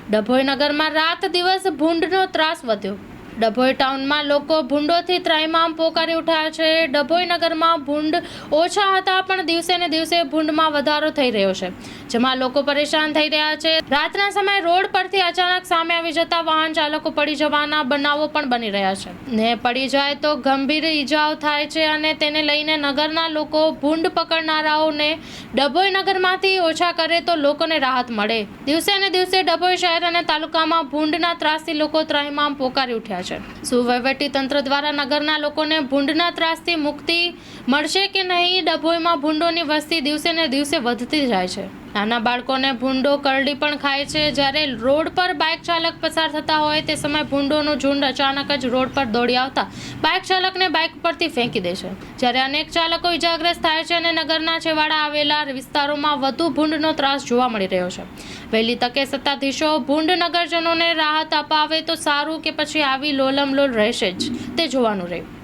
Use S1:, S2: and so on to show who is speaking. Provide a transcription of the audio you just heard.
S1: ડભોઈ નગરમાં રાત દિવસ ભૂંડનો ત્રાસ વધ્યો। ડભોઈ ટાઉનમાં લોકો ભૂંડોથી ત્રાહિમામ પોકારી ઉઠ્યા છે। ડભોઈ નગરમાં ભૂંડ ઓછા હતા પણ દિવસે ને દિવસે ભૂંડમાં વધારો થઈ રહ્યો છે, જેમાં લોકો પરેશાન થઈ રહ્યા છે। રાતના સમયે રોડ પરથી અચાનક સામે આવી જતા વાહન ચાલકો પડી જવાના બનાવો પણ બની રહ્યા છે ને પડી જાય તો ગંભીર ઈજાઓ થાય છે અને તેને લઈને નગરના લોકો ભૂંડ પકડનારાઓને ડભોઈ નગરમાંથી ઓછા કરે તો લોકોને રાહત મળે। દિવસે ને દિવસે ડભોઈ શહેર અને તાલુકામાં ભૂંડના ત્રાસથી લોકો ત્રાહિમામ પોકારી ઉઠ્યા છે। વહીવટી તંત્ર દ્વારા નગરના લોકોને ભૂંડના ત્રાસથી મુક્તિ મળશે કે નહીં? ડભોઈમાં ભૂંડોની વસ્તી દિવસે ને દિવસે વધતી જાય છે। નાના બાળકોને ભૂંડો કરડી પણ ખાય છે। જ્યારે રોડ પર બાઇક ચાલક પસાર થતા હોય તે સમયે ભૂંડોનું ઝુંડ અચાનક જ રોડ પર દોડી આવતા બાઇક ચાલકને બાઇક પરથી ફેંકી દે છે, જ્યારે અનેક ચાલકો ઇજાગ્રસ્ત થાય છે અને નગરના છેવાડા આવેલા વિસ્તારોમાં વધુ ભૂંડનો ત્રાસ જોવા મળી રહ્યો છે। વહેલી તકે સત્તાધીશો ભૂંડ નગરજનોને રાહત અપાવે તો સારું કે પછી આવી લોલમલોલ રહેશે જ તે જોવાનું રહ્યું।